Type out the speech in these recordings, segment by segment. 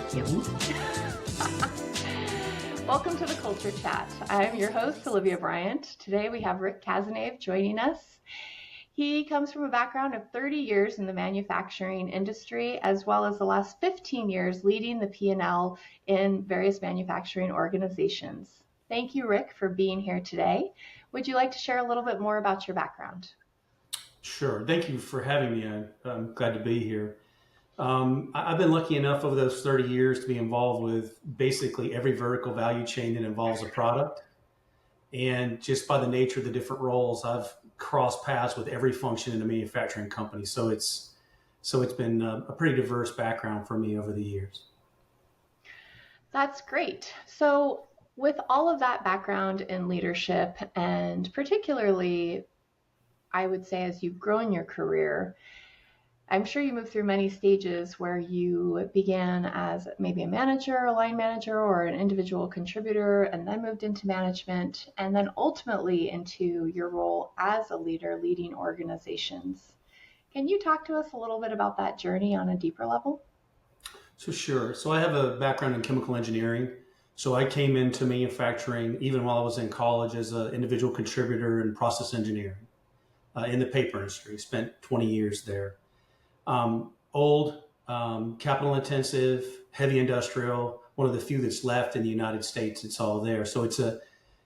Thank you. Mhm. Welcome to the Culture Chat. I'm your host, Olivia Bryant. Today we have Rick Cazenave joining us. He comes from a background of 30 years in the manufacturing industry, as well as the last 15 years leading the P&L in various manufacturing organizations. Thank you, Rick, for being here today. Would you like to share a little bit more about your background? Sure. Thank you for having me. I'm glad to be here. I've been lucky enough over those 30 years to be involved with basically every vertical value chain that involves a product. And just by the nature of the different roles, I've crossed paths with every function in a manufacturing company. So it's been a pretty diverse background for me over the years. That's great. So, with all of that background in leadership, and particularly, I would say, as you've grown your career, I'm sure you moved through many stages where you began as maybe a manager, a line manager, or an individual contributor, and then moved into management, and then ultimately into your role as a leader leading organizations. Can you talk to us a little bit about that journey on a deeper level? So sure. So I have a background in chemical engineering. So I came into manufacturing even while I was in college as an individual contributor in process engineering in the paper industry. Spent 20 years there. Old, capital intensive, heavy industrial. One of the few that's left in the United States. It's all there. So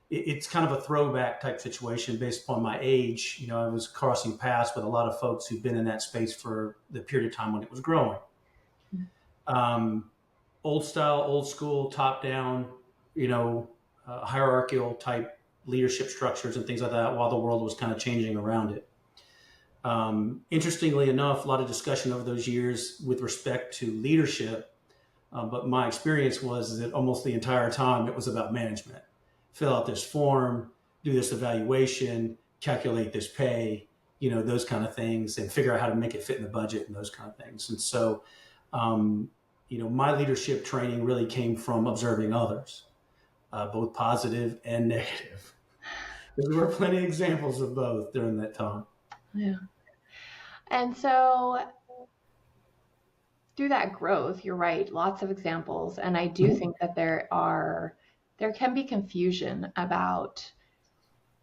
it's kind of a throwback type situation based upon my age. You know, I was crossing paths with a lot of folks who've been in that space for the period of time when it was growing. Um, Old style, old school, top down, you know, hierarchical type leadership structures and things like that while the world was kind of changing around it. Interestingly enough, a lot of discussion over those years with respect to leadership, but my experience was that almost the entire time it was about management. Fill out this form, do this evaluation, calculate this pay, you know, those kind of things, and figure out how to make it fit in the budget and those kind of things. And so, um, you know, my leadership training really came from observing others, both positive and negative. There were plenty of examples of both during that time. Yeah. And so through that growth, you're right, lots of examples. And I do think that there can be confusion about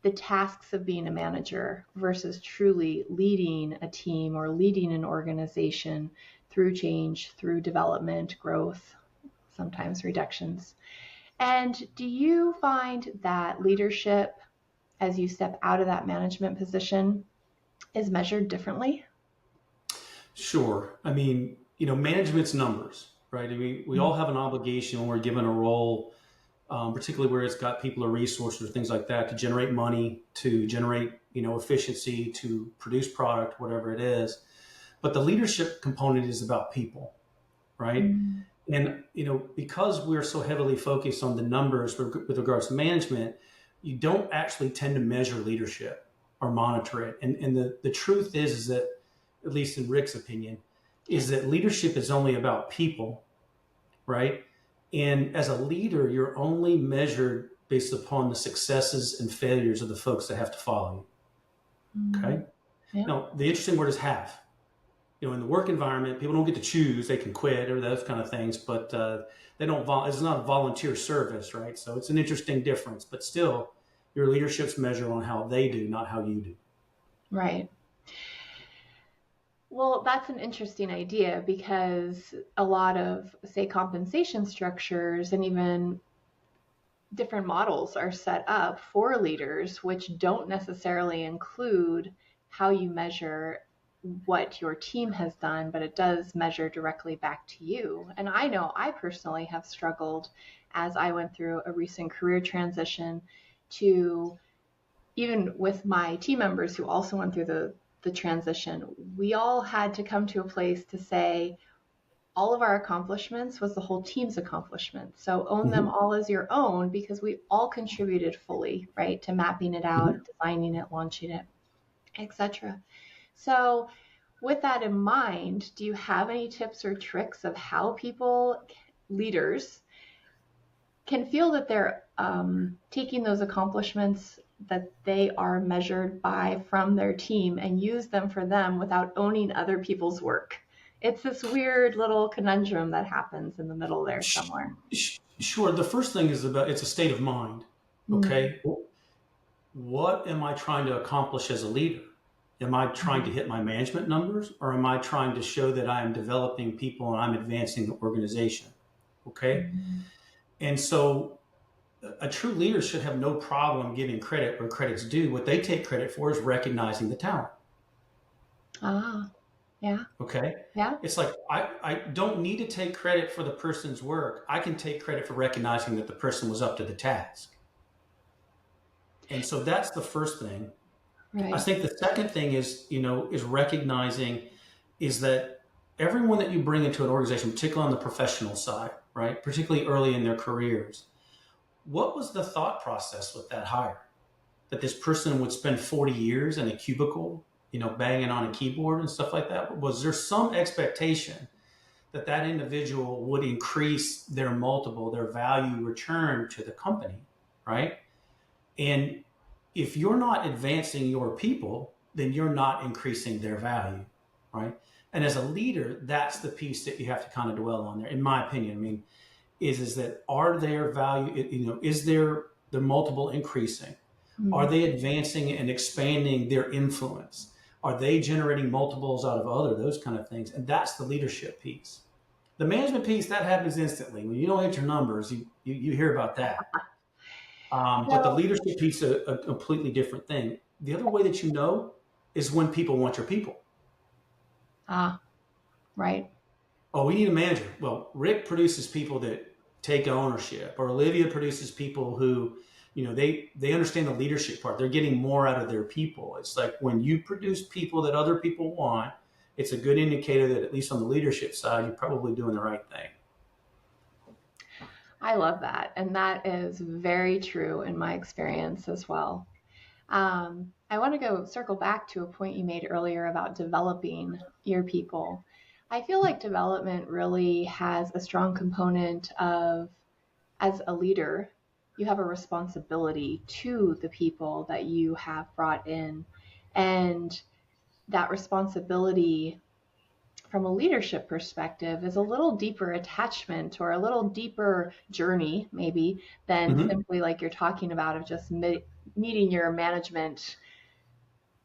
the tasks of being a manager versus truly leading a team or leading an organization through change, through development, growth, sometimes reductions. And do you find that leadership, as you step out of that management position, is measured differently? Sure. I mean, you know, management's numbers, right? I mean, we all have an obligation when we're given a role, particularly where it's got people or resources or things like that, to generate money, to generate, you know, efficiency, to produce product, whatever it is. But the leadership component is about people, right? Mm. And you know, because we're so heavily focused on the numbers with regards to management, you don't actually tend to measure leadership or monitor it. And the truth is that, at least in Rick's opinion, is that leadership is only about people, right? And as a leader, you're only measured based upon the successes and failures of the folks that have to follow you. Mm. Okay. Yeah. Now, the interesting word is have. You know, in the work environment, people don't get to choose; they can quit or those kind of things. But they don't. It's not a volunteer service, right? So it's an interesting difference. But still, your leadership's measured on how they do, not how you do. Right. Well, that's an interesting idea because a lot of, say, compensation structures and even different models are set up for leaders, which don't necessarily include how you measure what your team has done, but it does measure directly back to you. And I know I personally have struggled as I went through a recent career transition to, even with my team members who also went through the transition, we all had to come to a place to say, all of our accomplishments was the whole team's accomplishments. So own them Mm-hmm. all as your own because we all contributed fully, right, to mapping it out, Mm-hmm. designing it, launching it, etc. So with that in mind, do you have any tips or tricks of how people, leaders, can feel that they're taking those accomplishments that they are measured by from their team and use them for them without owning other people's work? It's this weird little conundrum that happens in the middle there somewhere. Sure. The first thing is about it's a state of mind. Mm-hmm. Okay. What am I trying to accomplish as a leader? Am I trying to hit my management numbers, or am I trying to show that I am developing people and I'm advancing the organization? Okay. Mm-hmm. And so a true leader should have no problem giving credit where credit's due. What they take credit for is recognizing the talent. Ah, yeah, Okay. yeah. It's like I don't need to take credit for the person's work. I can take credit for recognizing that the person was up to the task. And so that's the first thing. I Right. think the second thing is, is recognizing is that everyone that you bring into an organization, particularly on the professional side, right, particularly early in their careers, what was the thought process with that hire? That this person would spend 40 years in a cubicle, banging on a keyboard and stuff like that? Was there some expectation that that individual would increase their multiple, their value return to the company, right? And if you're not advancing your people, then you're not increasing their value, right? And as a leader, that's the piece that you have to kind of dwell on there, in my opinion. I mean, is that are their value, is their multiple increasing? Are Mm. they advancing and expanding their influence? Are they generating multiples out of other, those kind of things? And that's the leadership piece. The management piece, that happens instantly. When you don't hit your numbers, you hear about that. But the So, leadership piece is a completely different thing. The other way that you know is when people want your people. ah, right. Oh, we need a manager. Well, Rick produces people that take ownership, or Olivia produces people who, they understand the leadership part. They're getting more out of their people. It's like when you produce people that other people want, it's a good indicator that at least on the leadership side, you're probably doing the right thing. I love that. And that is very true in my experience as well. I want to go circle back to a point you made earlier about developing your people. I feel like development really has a strong component of, as a leader, you have a responsibility to the people that you have brought in. And that responsibility from a leadership perspective is a little deeper attachment or a little deeper journey maybe than Mm-hmm. simply like you're talking about of just meeting your management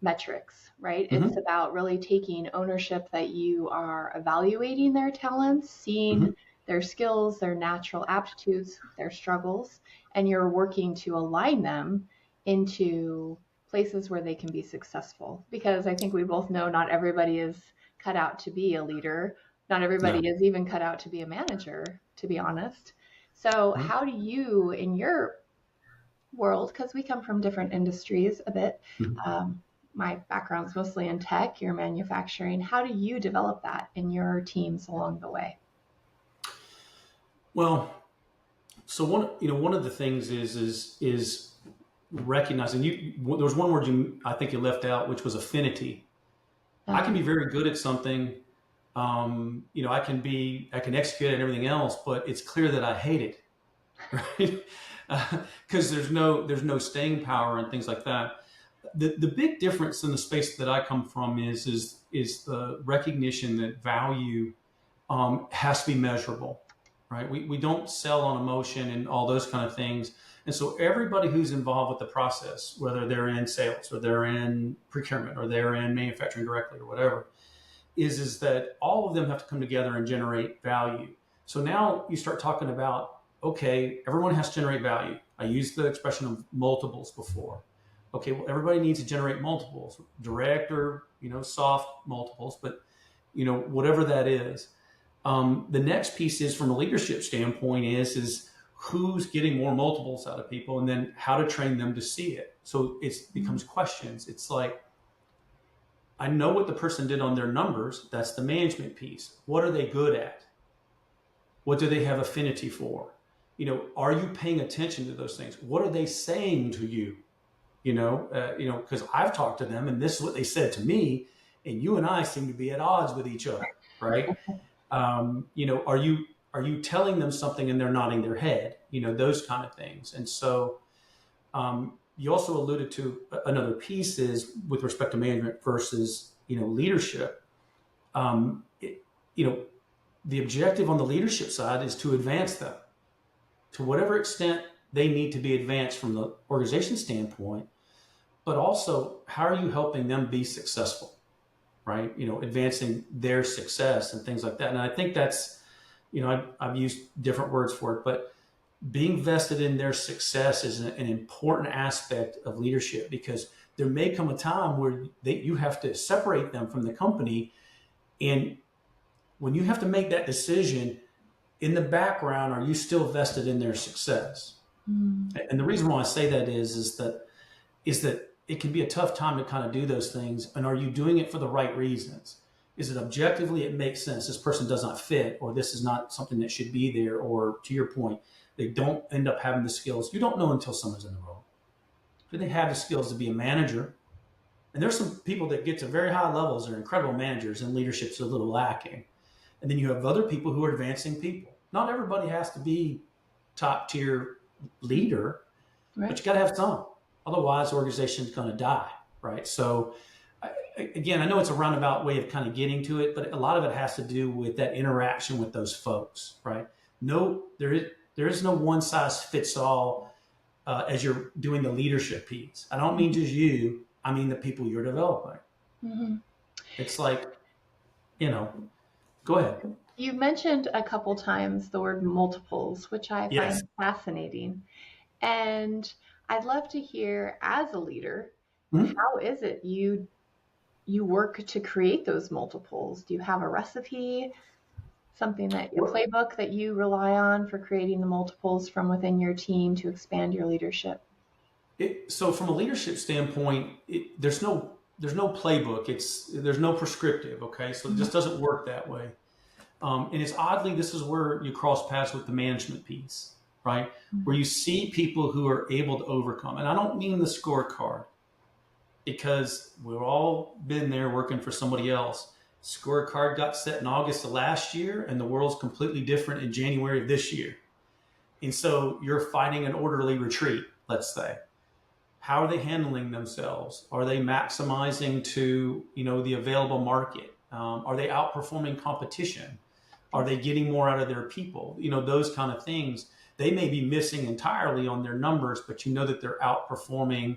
metrics, right? It's Mm-hmm. about really taking ownership that you are evaluating their talents, seeing Mm-hmm. their skills, their natural aptitudes, their struggles, and you're working to align them into places where they can be successful. Because I think we both know not everybody is cut out to be a leader, not No. everybody is even cut out to be a manager, to be honest. So, Mm-hmm. how do you, in your world, because we come from different industries a bit. Um, my background's mostly in tech, your manufacturing. How do you develop that in your teams along the way? Well, so one of the things is recognizing you. There was one word I think you left out, which was affinity. I can Uh, be very good at something. I can execute it and everything else, but it's clear that I hate it, right? Because there's no staying power and things like that. The big difference in the space that I come from is the recognition that value has to be measurable, right? We don't sell on emotion and all those kind of things. And so everybody who's involved with the process, whether they're in sales or they're in procurement or they're in manufacturing directly or whatever, is that all of them have to come together and generate value. So now you start talking about, okay, everyone has to generate value. I used the expression of multiples before. Okay, well, everybody needs to generate multiples, direct or soft multiples, but whatever that is. The next piece is from a leadership standpoint is who's getting more multiples out of people, and then how to train them to see it. So it becomes questions. It's like I know what the person did on their numbers. That's the management piece. What are they good at? What do they have affinity for? Are you paying attention to those things? What are they saying to you? Because I've talked to them and this is what they said to me, and you and I seem to be at odds with each other, right? Are you telling them something and they're nodding their head? Those kind of things. And so you also alluded to another piece is with respect to management versus leadership. Um, it, you know, the objective on the leadership side is to advance them to whatever extent they need to be advanced from the organization standpoint, but also how are you helping them be successful, right? Advancing their success and things like that. And I think that's, I've used different words for it, but being vested in their success is an important aspect of leadership, because there may come a time where you have to separate them from the company. And when you have to make that decision, in the background, are you still vested in their success? Mm. And the reason why I say that is that it can be a tough time to kind of do those things. And are you doing it for the right reasons? Is it objectively it makes sense? This person does not fit, or this is not something that should be there, or to your point, they don't end up having the skills. You don't know until someone's in the role. Do they have the skills to be a manager? And there's some people that get to very high levels that are incredible managers, and leadership's a little lacking. And then you have other people who are advancing people. Not everybody has to be top tier leader, Right. but you got to have some. Otherwise, the organization's going to die, right? So, again, I know it's a roundabout way of kind of getting to it, but a lot of it has to do with that interaction with those folks, right? No, there is no one size fits all as you're doing the leadership piece. I don't mean just you. I mean the people you're developing. Mm-hmm. It's like, go ahead. You mentioned a couple times the word multiples, which I Yes. find fascinating. And I'd love to hear, as a leader, Hmm? how is it you work to create those multiples? Do you have a recipe, a playbook that you rely on for creating the multiples from within your team to expand your leadership? So from a leadership standpoint, there's no playbook. There's no prescriptive. Okay, so it Mhm. just doesn't work that way. And it's oddly, this is where you cross paths with the management piece, right? Where you see people who are able to overcome. And I don't mean the scorecard, because we've all been there working for somebody else. Scorecard got set in August of last year, and the world's completely different in January of this year. And so you're fighting an orderly retreat, let's say. How are they handling themselves? Are they maximizing to the available market? Are they outperforming competition? Are they getting more out of their people? Those kind of things. They may be missing entirely on their numbers, but you know that they're outperforming.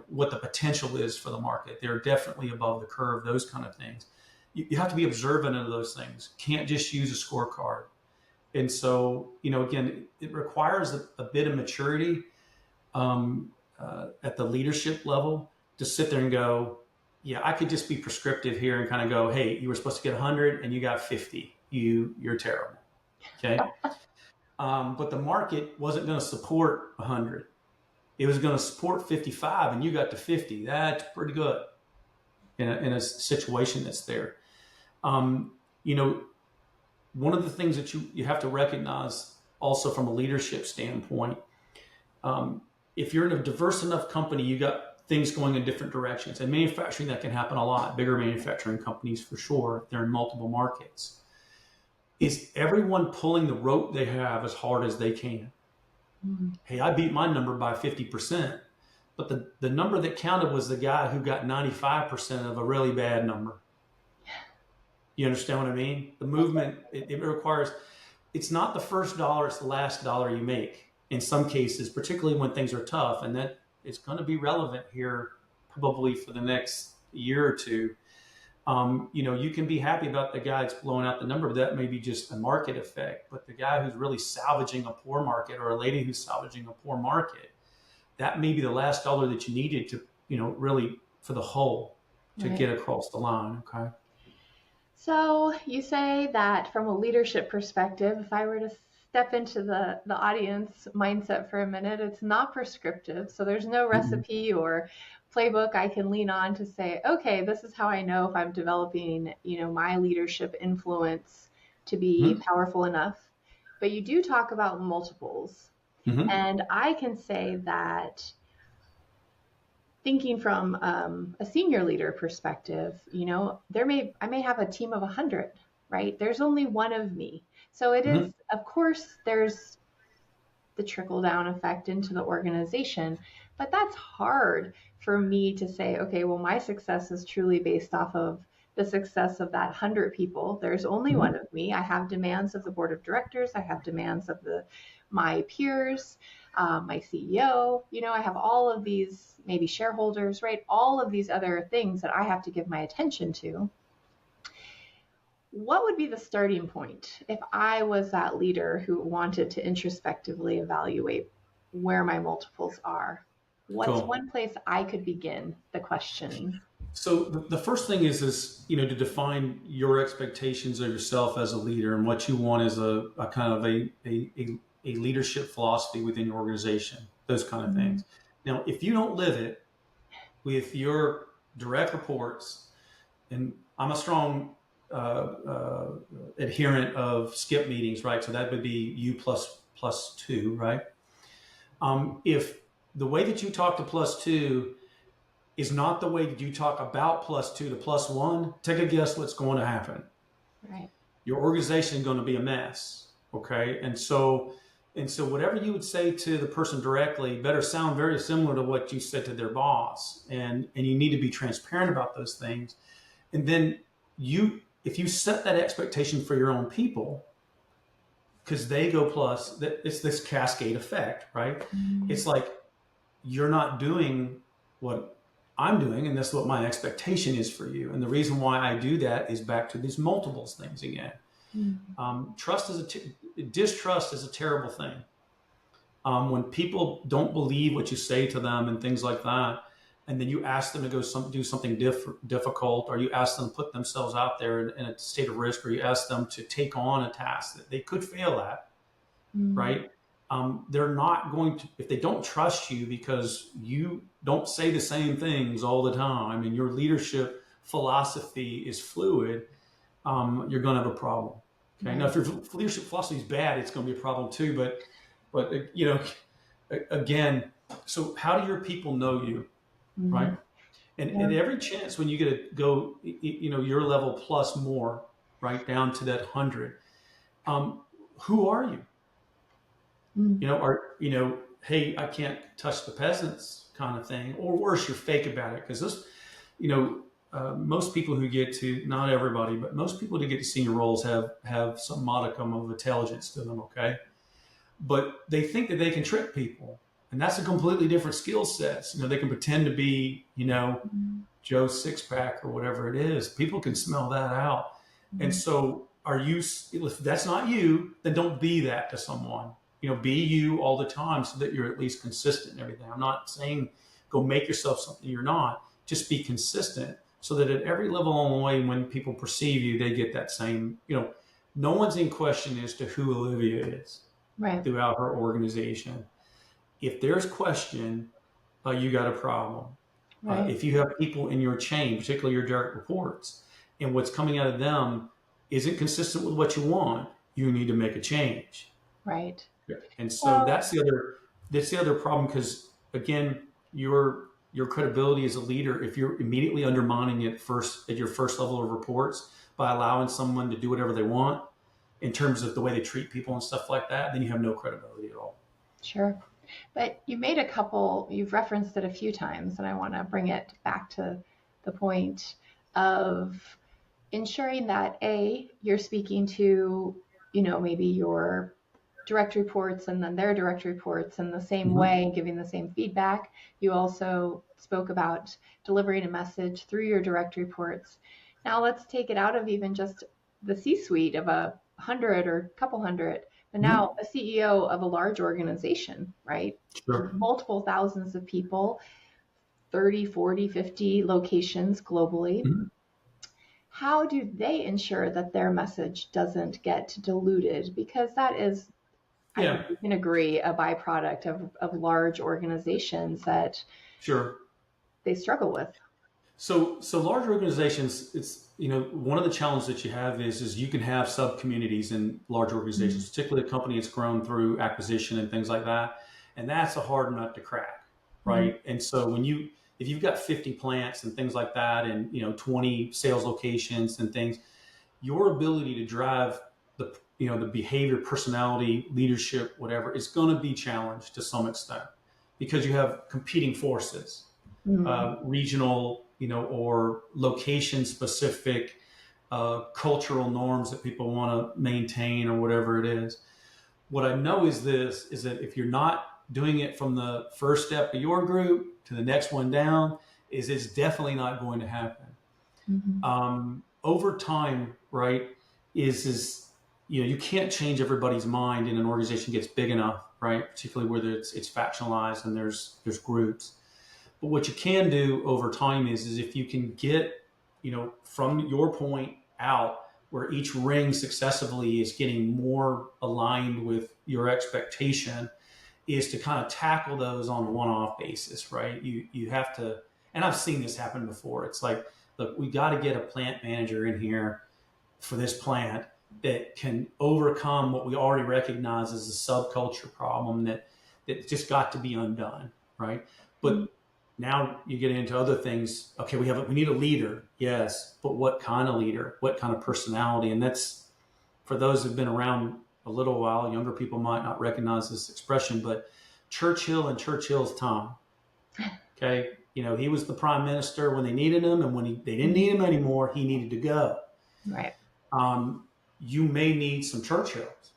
What the potential is for the market. They're definitely above the curve. Those kind of things. You have to be observant of those things. Can't just use a scorecard. And so again, it requires a bit of maturity. At the leadership level, to sit there and go, yeah, I could just be prescriptive here and kind of go, hey, you were supposed to get 100 and you got 50. You're terrible. Okay. But the market wasn't going to support 100. It was going to support 55 and you got to 50. That's pretty good in a situation that's there. Um, you know, One of the things that you have to recognize also from a leadership standpoint, um, if you're in a diverse enough company, you got things going in different directions. And manufacturing, that can happen a lot. Bigger manufacturing companies, for sure, they're in multiple markets. Is everyone pulling the rope they have as hard as they can? Mm-hmm. Hey, I beat my number by 50%, but the number that counted was the guy who got 95% of a really bad number. You understand what I mean? The movement, it requires, it's not the first dollar, it's the last dollar you make in some cases, particularly when things are tough. And that is going to be relevant here probably for the next year or two. You can be happy about the guy that's blowing out the number, but that may be just a market effect. But the guy who's really salvaging a poor market, or a lady who's salvaging a poor market, that may be the last dollar that you needed to, really for the whole to Right. get across the line. Okay. So you say that from a leadership perspective, if I were to step into the audience mindset for a minute, it's not prescriptive. So there's no Mm-hmm. recipe or playbook I can lean on to say, okay, this is how I know if I'm developing, my leadership influence to be powerful enough. But you do talk about multiples. Mm-hmm. And I can say that thinking from a senior leader perspective, I may have a team of 100, right? There's only one of me. So it Mm-hmm. is, of course, there's the trickle down effect into the organization, but that's hard for me to say, okay, well, my success is truly based off of the success of that 100 people. There's only one Mhm. of me. I have demands of the board of directors. I have demands of my peers, my CEO. I have all of these, maybe shareholders, right? All of these other things that I have to give my attention to. What would be the starting point if I was that leader who wanted to introspectively evaluate where my multiples are? What's Cool. one place I could begin the questioning? So the first thing is to define your expectations of yourself as a leader and what you want as a kind of a leadership philosophy within your organization, those kind of Mm, things. Now, if you don't live it with your direct reports, and I'm a strong adherent of skip meetings, right? So that would be you plus two, right? If the way that you talk to plus two is not the way that you talk about plus two to plus one, take a guess what's going to happen. right. Your organization is going to be a mess. Okay. And so whatever you would say to the person directly better sound very similar to what you said to their boss. And you need to be transparent about those things. And then if you set that expectation for your own people, because they go plus, it's this cascade effect, right? Mm, It's like you're not doing what I'm doing, and that's what my expectation is for you. And the reason why I do that is back to these multiples things again. mm, Distrust is a terrible thing. When people don't believe what you say to them and things like that, and then you ask them to do something difficult, or you ask them to put themselves out there in a state of risk, or you ask them to take on a task that they could fail at, mm, right? They're not going to, if they don't trust you because you don't say the same things all the time and your leadership philosophy is fluid, you're going to have a problem. Okay. Now, right. if your leadership philosophy is bad, it's going to be a problem too. But again, so how do your people know you, right? Mm, And yeah. at every chance when you get to go, your level plus more, right down to that 100, um, who are you? Mm, Hey, I can't touch the peasants kind of thing, or worse, you're fake about it. Because this, you know, most people who get to, not everybody, but most people who get to senior roles have some modicum of intelligence to them. Okay, but they think that they can trick people, and that's a completely different skill set. They can pretend to be, mm, Joe Sixpack or whatever it is. People can smell that out. And mm, so if that's not you, then don't be that to someone. Be you all the time so that you're at least consistent and everything. I'm not saying go make yourself something you're not. Just be consistent so that at every level along the way, when people perceive you, they get that same, no one's in question as to who Olivia is right. throughout her organization. If there's question, you got a problem. Right. If you have people in your chain, particularly your direct reports, and what's coming out of them isn't consistent with what you want, you need to make a change. Right. Yeah. And so Well, that's the other problem, because again, your credibility as a leader, if you're immediately undermining it first at your first level of reports by allowing someone to do whatever they want in terms of the way they treat people and stuff like that, then you have no credibility at all. sure. But you've referenced it a few times, and I want to bring it back to the point of ensuring that you're speaking to, maybe your direct reports and then their direct reports in the same Mm-hmm. way, giving the same feedback. You also spoke about delivering a message through your direct reports. Now let's take it out of even just the C-suite of 100 or couple hundred, but Mm-hmm. now a CEO of a large organization, right? Sure. Multiple thousands of people, 30, 40, 50 locations globally. Mm-hmm. How do they ensure that their message doesn't get diluted? Because that is, I Yeah. think we can agree, a byproduct of large organizations that Sure. they struggle with. So large organizations, it's one of the challenges that you have is you can have sub communities in large Mm, organizations, particularly a company that's grown through acquisition and things like that, and that's a hard nut to crack, mm, right? And so if you've got 50 plants and things like that, and 20 sales locations and things, your ability to drive the behavior, personality, leadership, whatever, is going to be challenged to some extent because you have competing forces, mm, regional or location specific cultural norms that people want to maintain or whatever it is. What I know is this, is that if you're not doing it from the first step of your group to the next one down, is it's definitely not going to happen. Mm-hmm. Over time, right, is you can't change everybody's mind in an organization gets big enough, right? Particularly where it's factionalized and there's groups. But what you can do over time is if you can get, from your point out where each ring successively is getting more aligned with your expectation, is to kind of tackle those on a one-off basis, right? You have to, and I've seen this happen before. It's like, look, we got to get a plant manager in here for this plant that can overcome what we already recognize as a subculture problem that just got to be undone, right? But now you get into other things. Okay, we need a leader, yes, but what kind of leader? What kind of personality? And that's for those who've been around a little while. Younger people might not recognize this expression, but Churchill and Churchill's time. Okay, he was the prime minister when they needed him, and when they didn't need him anymore, he needed to go. Right. You may need some Churchills.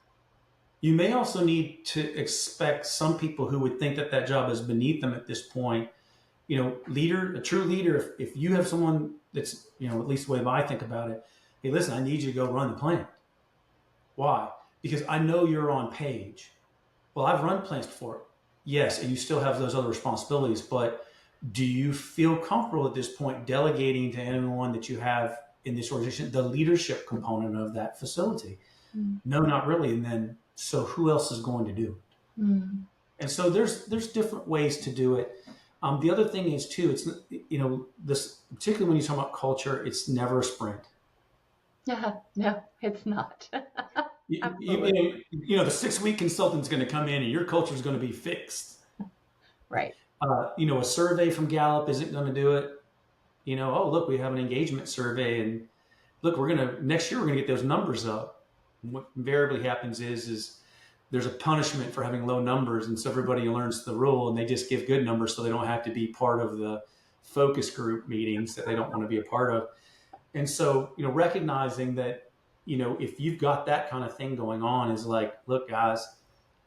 You may also need to expect some people who would think that job is beneath them at this point. A true leader, if you have someone that's, at least the way I think about it, hey, listen, I need you to go run the plant. Why? Because I know you're on page. Well, I've run plants before. Yes, and you still have those other responsibilities, but do you feel comfortable at this point delegating to anyone that you have in this organization the leadership component of that facility? No, not really. And then, so who else is going to do it? And so there's different ways to do it. The other thing is too, it's, this, particularly when you talk about culture, it's never a sprint. No, it's not. The 6-week consultant's going to come in and your culture is going to be fixed. Right. A survey from Gallup isn't going to do it. Oh, look, we have an engagement survey, and look, next year we're going to get those numbers up. And what invariably happens is there's a punishment for having low numbers, and so everybody learns the rule, and they just give good numbers so they don't have to be part of the focus group meetings that they don't want to be a part of. And so, recognizing that, if you've got that kind of thing going on, is like, look, guys,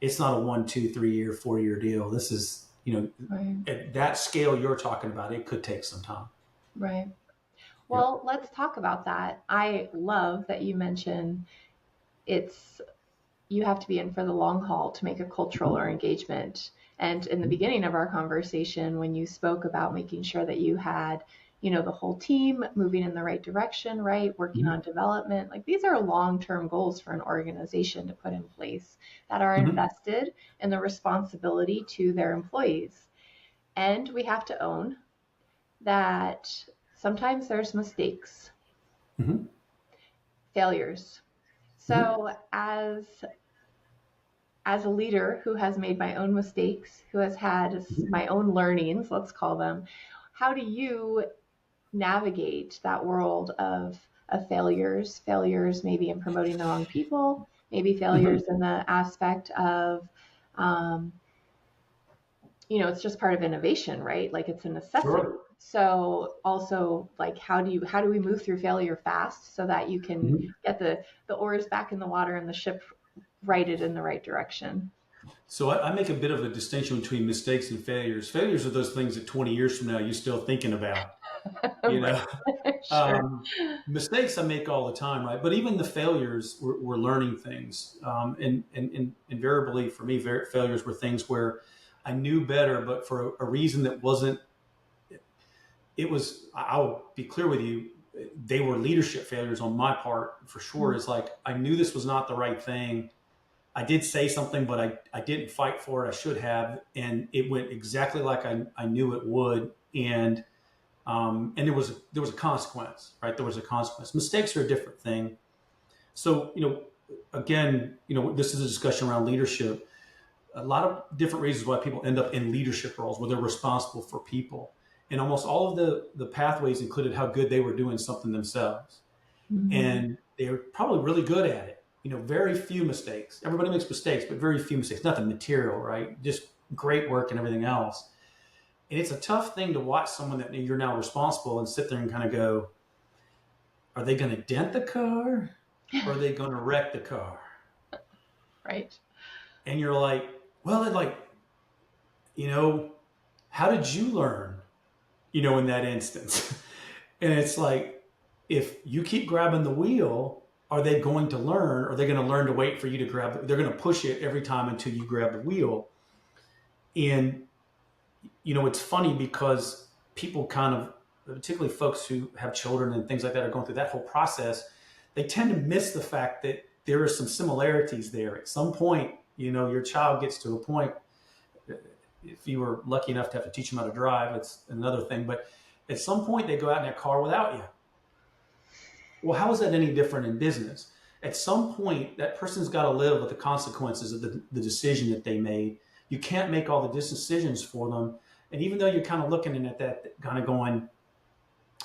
it's not a 1, 2, 3 year, 4 year deal. This is, right. At that scale you're talking about, it could take some time. Right. Well, let's talk about that. I love that you mentioned you have to be in for the long haul to make a cultural or engagement. And in the beginning of our conversation, when you spoke about making sure that you had, the whole team moving in the right direction, right? Working on development, like these are long-term goals for an organization to put in place that are invested in the responsibility to their employees. And we have to own that sometimes there's mistakes, failures. So as a leader who has made my own mistakes, who has had my own learnings, let's call them, how do you navigate that world of failures maybe in promoting the wrong people, maybe failures in the aspect of, it's just part of innovation, right? Like it's a necessity. Sure. So also, like, how do we move through failure fast so that you can get the oars back in the water and the ship righted in the right direction? So I make a bit of a distinction between mistakes and failures. Failures are those things that 20 years from now you're still thinking about. Sure. Mistakes I make all the time, right? But even the failures, we're learning things. And invariably for me, failures were things where I knew better, but for a reason that wasn't. I'll be clear with you, they were leadership failures on my part for sure. It's like, I knew this was not the right thing. I did say something, but I didn't fight for it. I should have. And it went exactly like I knew it would. And there was a consequence, right? There was a consequence. Mistakes are a different thing. So, again, this is a discussion around leadership. A lot of different reasons why people end up in leadership roles where they're responsible for people. And almost all of the pathways included how good they were doing something themselves. And they were probably really good at it. Very few mistakes. Everybody makes mistakes, but very few mistakes. Nothing material, right? Just great work and everything else. And it's a tough thing to watch someone that you're now responsible and sit there and kind of go, are they going to dent the car or are they going to wreck the car? Right. And you're like, well, you know, how did you learn, in that instance? And it's like, if you keep grabbing the wheel, are they going to learn? Are they going to learn to wait for you to grab it? They're going to push it every time until you grab the wheel. And, it's funny because people kind of, particularly folks who have children and things like that, are going through that whole process. They tend to miss the fact that there are some similarities there. At some point, your child gets to a point, if you were lucky enough to have to teach them how to drive, it's another thing. But at some point, they go out in that car without you. Well, how is that any different in business? At some point, that person's got to live with the consequences of the decision that they made. You can't make all the decisions for them. And even though you're kind of looking at that, kind of going,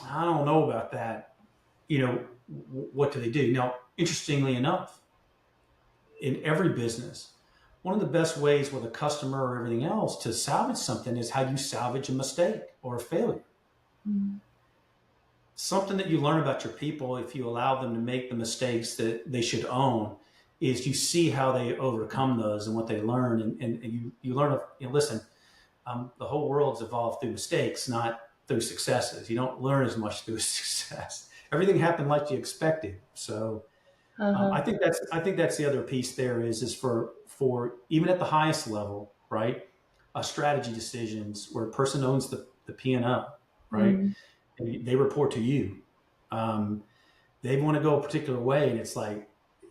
I don't know about that, what do they do? Now, interestingly enough, in every business, one of the best ways with a customer or everything else to salvage something is how you salvage a mistake or a failure. Mm-hmm. Something that you learn about your people, if you allow them to make the mistakes that they should own, is you see how they overcome those and what they learn. And you learn, listen, the whole world's evolved through mistakes, not through successes. You don't learn as much through success. Everything happened like you expected. So I think that's the other piece there is for even at the highest level, right? Strategy decisions where a person owns the P&L, right? Mm-hmm. And they report to you. They want to go a particular way, and it's like,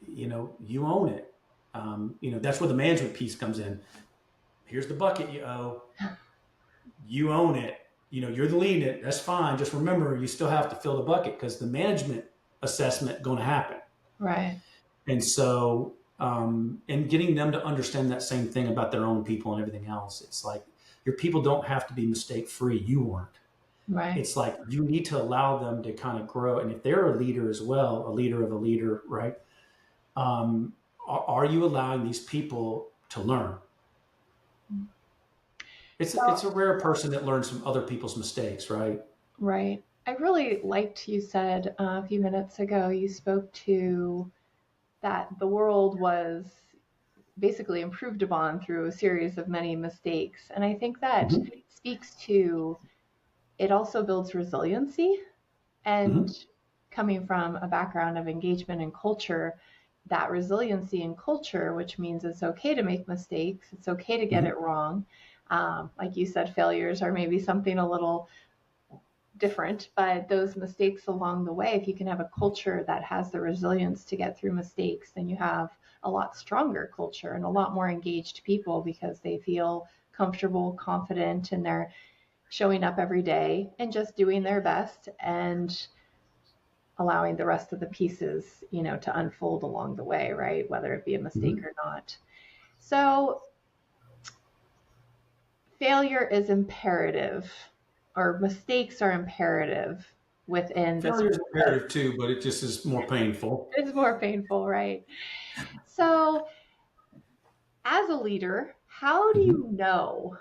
you own it. That's where the management piece comes in. Here's the bucket you owe. You own it. You're the lead it. That's fine. Just remember, you still have to fill the bucket because the management assessment going to happen. Right. And so, and getting them to understand that same thing about their own people and everything else. It's like your people don't have to be mistake free. You weren't. Right. It's like you need to allow them to kind of grow. And if they're a leader as well, a leader of a leader, right? Are you allowing these people to learn? It's a rare person that learns from other people's mistakes, right? Right. I really liked you said a few minutes ago, you spoke to that the world was basically improved upon through a series of many mistakes. And I think that speaks to, it also builds resiliency. And coming from a background of engagement and culture, that resiliency in culture, which means it's okay to make mistakes, it's okay to get it wrong. Like you said, failures are maybe something a little different, but those mistakes along the way, if you can have a culture that has the resilience to get through mistakes, then you have a lot stronger culture and a lot more engaged people because they feel comfortable, confident, and they're showing up every day and just doing their best and allowing the rest of the pieces, to unfold along the way, right? Whether it be a mistake or not. So failure is imperative, or mistakes are imperative within this. Failure is imperative too, but it just is more painful. It's more painful, right? So as a leader, how do you know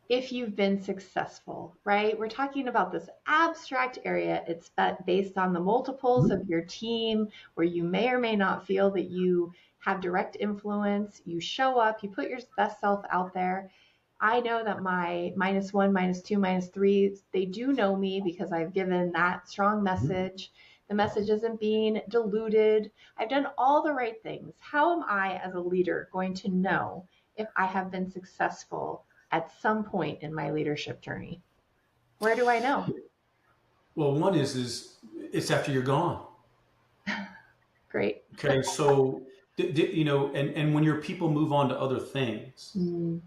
if you've been successful, right? We're talking about this abstract area. It's based on the multiples of your team where you may or may not feel that you have direct influence. You show up, you put your best self out there. I know that my -1, -2, -3, they do know me because I've given that strong message. The message isn't being diluted. I've done all the right things. How am I as a leader going to know if I have been successful at some point in my leadership journey? Where do I know? Well, one is it's after you're gone. Great. Okay, so and when your people move on to other things,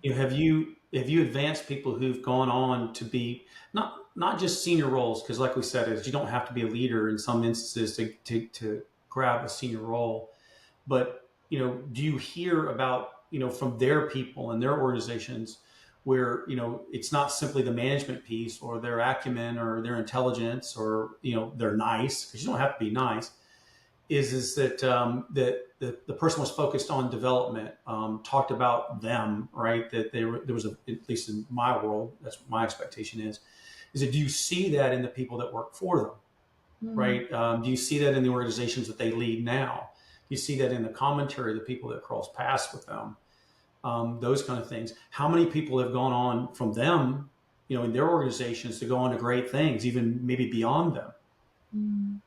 have you advanced people who've gone on to be not just senior roles, because like we said, is you don't have to be a leader in some instances to grab a senior role, but do you hear about from their people and their organizations where it's not simply the management piece or their acumen or their intelligence or they're nice, because you don't have to be nice. is that the person was focused on development, talked about them, right? That there was at least in my world, that's what my expectation is that do you see that in the people that work for them, Mm. right? Do you see that in the organizations that they lead now? Do you see that in the commentary, the people that cross paths with them? Those kind of things. How many people have gone on from them, in their organizations to go on to great things, even maybe beyond them? Mm.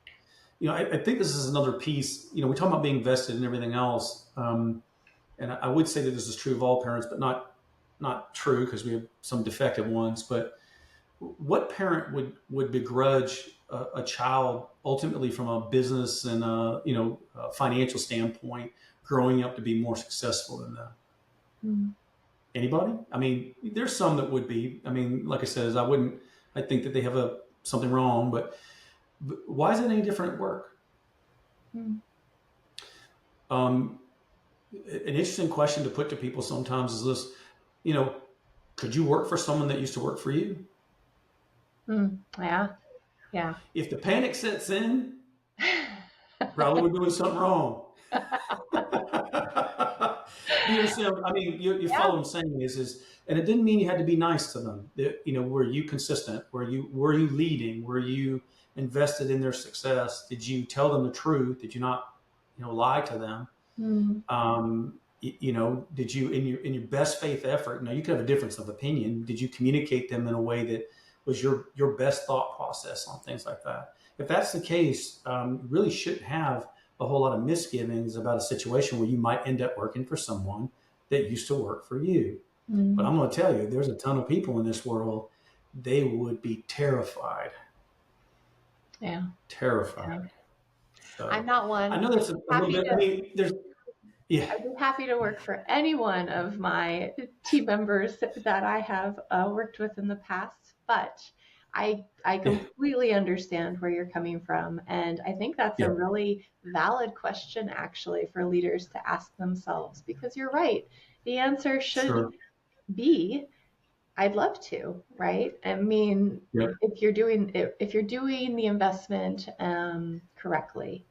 I think this is another piece. We talk about being vested in everything else, and I would say that this is true of all parents, but not true because we have some defective ones. But what parent would begrudge a child ultimately from a business and a financial standpoint growing up to be more successful than them? Mm. Anybody? I mean, there's some that would be. I mean, like I said, I think that they have something wrong, but why is it any different at work? Mm. Um, an interesting question to put to people sometimes is this: you know, could you work for someone that used to work for you? Mm. Yeah. Yeah. If the panic sets in, probably we're doing something wrong. Do you understand? I mean, you Yeah. follow what I'm saying and it didn't mean you had to be nice to them. Were you consistent? Were you leading? Were you invested in their success? Did you tell them the truth? Did you not, lie to them? Mm. Did you in your best faith effort? Now you could have a difference of opinion. Did you communicate them in a way that was your best thought process on things like that? If that's the case, you really shouldn't have a whole lot of misgivings about a situation where you might end up working for someone that used to work for you. But Mm. I'm going to tell you, there's a ton of people in this world. They would be terrified, Yeah. Yeah. terrified. I'm So not I one. know that's a little Happy bit. I to mean, yeah, I'd be happy to work for any one of my team members that I have worked with in the past, but I yeah, completely understand where you're coming from, and I think that's a yeah, really valid question actually for leaders to ask themselves because you're right. The answer should sure, be I'd love to, right? I mean, yeah, if you're doing the investment correctly,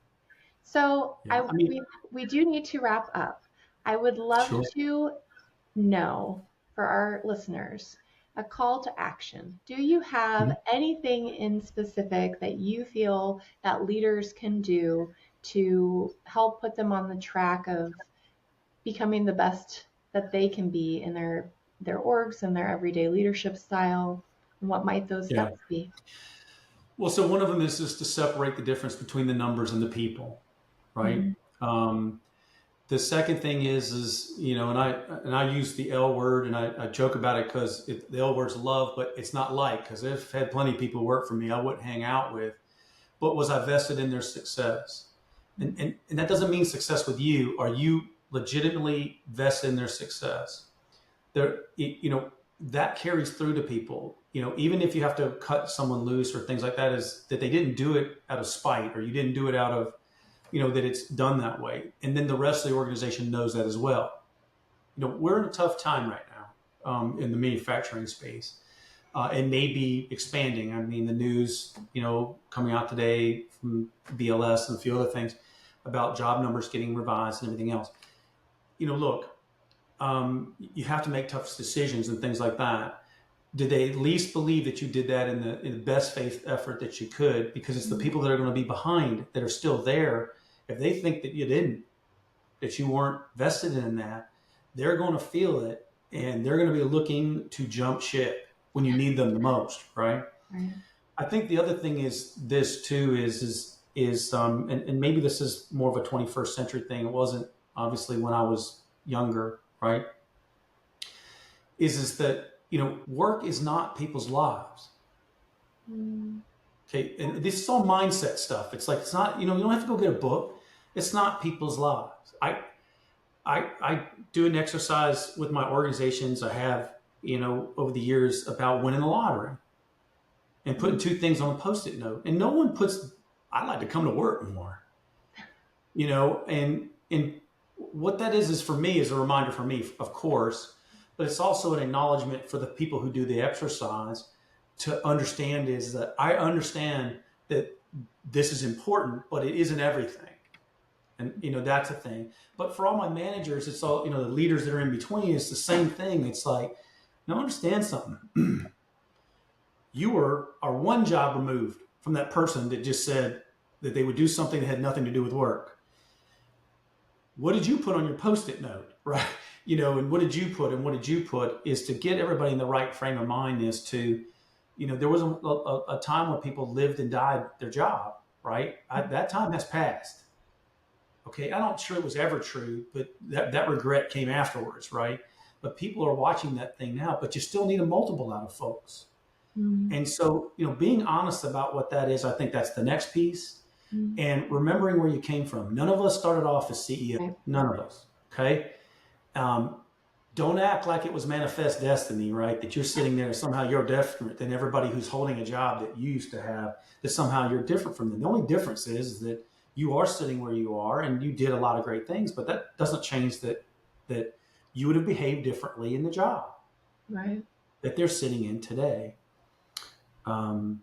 so yeah. I I mean, we do need to wrap up. I would love sure. to know for our listeners a call to action. Do you have Mhm. anything in specific that you feel that leaders can do to help put them on the track of becoming the best that they can be in their orgs and their everyday leadership style? And what might those Yeah. steps be? Well, so one of them is just to separate the difference between the numbers and the people, right? Mm-hmm. Um, the second thing is and I use the L word and I joke about it because the L word's love, but it's not like because I've had plenty of people work for me I wouldn't hang out with, but was I vested in their success? And that doesn't mean success with you. Are you legitimately vested in their success? That carries through to people. Even if you have to cut someone loose or things like that, is that they didn't do it out of spite or you didn't do it out of that it's done that way. And then the rest of the organization knows that as well. We're in a tough time right now in the manufacturing space. It may be expanding. I mean, the news, coming out today from BLS and a few other things about job numbers getting revised and everything else. Look, you have to make tough decisions and things like that. Did they at least believe that you did that in the best faith effort that you could? Because it's the people that are going to be behind that are still there. If they think that you didn't, that you weren't vested in that, they're going to feel it and they're going to be looking to jump ship when you need them the most, right? Right. I think the other thing is this too and maybe this is more of a 21st century thing. It wasn't obviously when I was younger, right? Is that work is not people's lives. Mm. Okay, and this is all mindset stuff. It's not you don't have to go get a book. It's not people's lives. I do an exercise with my organizations. I have over the years about winning the lottery and putting Mm. two things on a post-it note. And no one puts I'd like to come to work more. And what that is for me is a reminder for me, of course, but it's also an acknowledgement for the people who do the exercise to understand is that I understand that this is important, but it isn't everything. And, that's a thing. But for all my managers, it's all, the leaders that are in between, it's the same thing. It's like, now understand something. You are one job removed from that person that just said that they would do something that had nothing to do with work. What did you put on your post-it note, right? And what did you put and what did you put is to get everybody in the right frame of mind is to, there was a time when people lived and died their job, right? That time has passed. Okay, I'm not sure it was ever true, but that regret came afterwards, right? But people are watching that thing now, but you still need a multiple out of folks. Mm. And so, being honest about what that is, I think that's the next piece. Mm. And remembering where you came from. None of us started off as CEO. Right. None of us. Okay. Don't act like it was manifest destiny, right? That you're sitting there, somehow you're different than everybody who's holding a job that you used to have, that somehow you're different from them. The only difference is that you are sitting where you are and you did a lot of great things, but that doesn't change that you would have behaved differently in the job Right. that they're sitting in today. I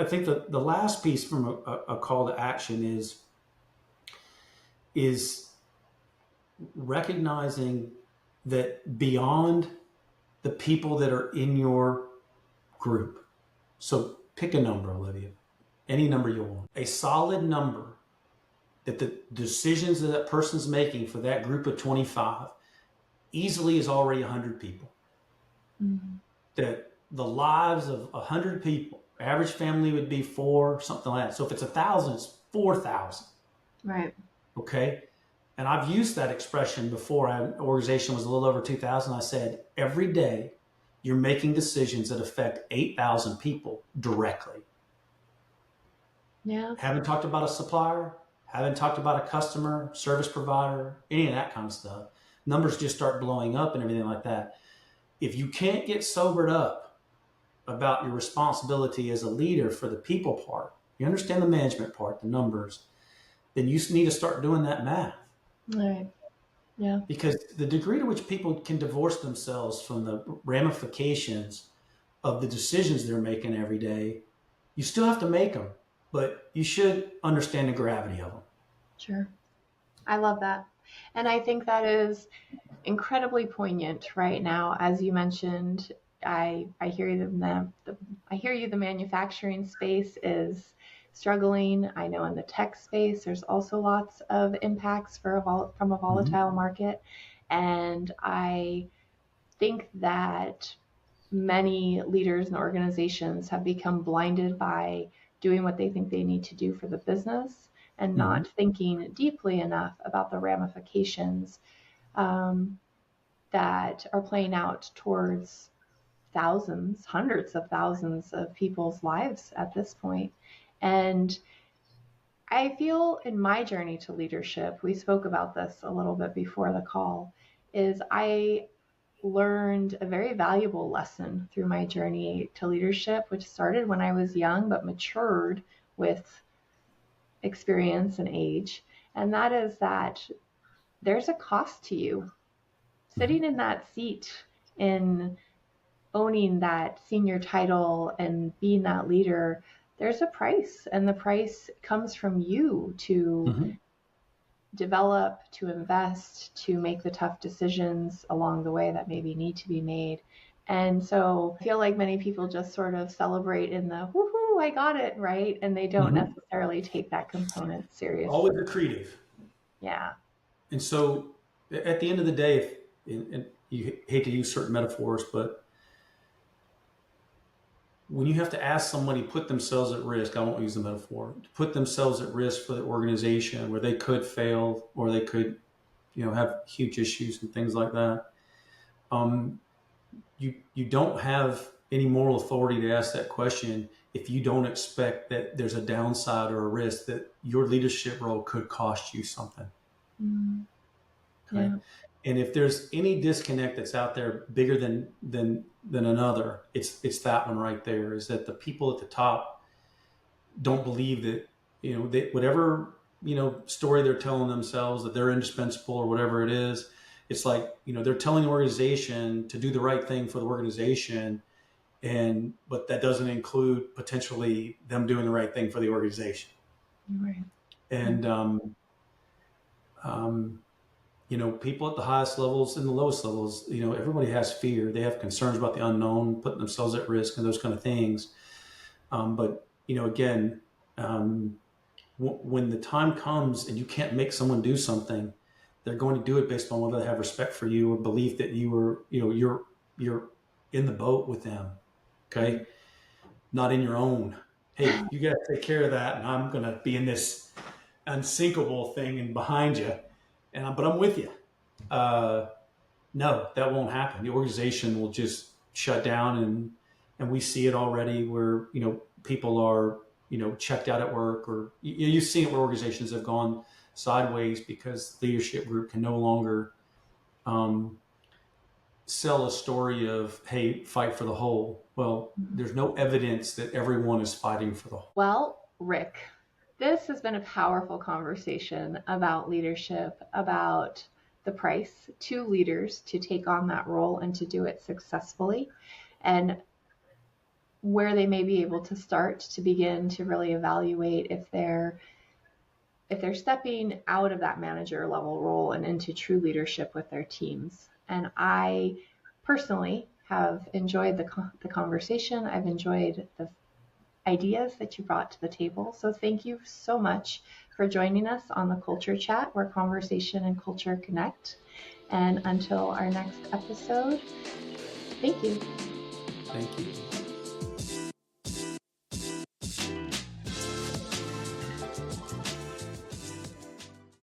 think the last piece from a call to action is recognizing that beyond the people that are in your group. So pick a number, Olivia, any number you want, a solid number that the decisions that person's making for that group of 25 easily is already 100 people. Mm-hmm. That the lives of 100 people, average family would be 4, something like that. So if it's 1,000, it's 4,000. Right. Okay. And I've used that expression before. An organization was a little over 2,000. I said, every day you're making decisions that affect 8,000 people directly. Yeah. Haven't talked about a supplier, haven't talked about a customer, service provider, any of that kind of stuff. Numbers just start blowing up and everything like that. If you can't get sobered up about your responsibility as a leader for the people part, you understand the management part, the numbers, then you need to start doing that math. Right. Yeah. Because the degree to which people can divorce themselves from the ramifications of the decisions they're making every day, you still have to make them, but you should understand the gravity of them. Sure. I love that. And I think that is incredibly poignant right now. As you mentioned, I hear you. I hear you. The manufacturing space is struggling. I know in the tech space, there's also lots of impacts from a volatile market, and I think that many leaders and organizations have become blinded by doing what they think they need to do for the business and not thinking deeply enough about the ramifications that are playing out towards thousands, hundreds of thousands of people's lives at this point. And I feel in my journey to leadership, we spoke about this a little bit before the call, is I learned a very valuable lesson through my journey to leadership, which started when I was young but matured with experience and age. And that is that there's a cost to you sitting in that seat, in owning that senior title and being that leader. There's a price, and the price comes from you to develop, to invest, to make the tough decisions along the way that maybe need to be made. And so I feel like many people just sort of celebrate in the woohoo, I got it, right? And they don't necessarily take that component seriously. Always accretive. Yeah. And so at the end of the day, and you hate to use certain metaphors, but when you have to ask somebody to put themselves at risk, I won't use the metaphor, to put themselves at risk for the organization where they could fail or they could, have huge issues and things like that. You don't have any moral authority to ask that question if you don't expect that there's a downside or a risk that your leadership role could cost you something. Mm-hmm. Okay. Yeah. And if there's any disconnect that's out there bigger than another, it's that one right there, is that the people at the top don't believe that, that whatever, story they're telling themselves that they're indispensable or whatever it is, it's like, they're telling the organization to do the right thing for the organization. But that doesn't include potentially them doing the right thing for the organization. Right. And, Um, people at the highest levels and the lowest levels, everybody has fear. They have concerns about the unknown, putting themselves at risk, and those kind of things. But again, um, when the time comes and you can't make someone do something, they're going to do it based on whether they have respect for you or belief that you're in the boat with them. Okay, not in your own. Hey, you got to take care of that, and I'm going to be in this unsinkable thing and behind you, but I'm with you. Uh, no, that won't happen. The organization will just shut down, and we see it already where people are checked out at work, or you've seen it where organizations have gone sideways because leadership group can no longer um, sell a story of, hey, fight for the whole. Well, there's no evidence that everyone is fighting for the whole. Well, Rick, this has been a powerful conversation about leadership, about the price to leaders to take on that role and to do it successfully, and where they may be able to start to begin to really evaluate if they're stepping out of that manager level role and into true leadership with their teams. And I personally have enjoyed the conversation. I've enjoyed the ideas that you brought to the table. So thank you so much for joining us on the Culture Chat, where conversation and culture connect. And until our next episode, thank you. Thank you.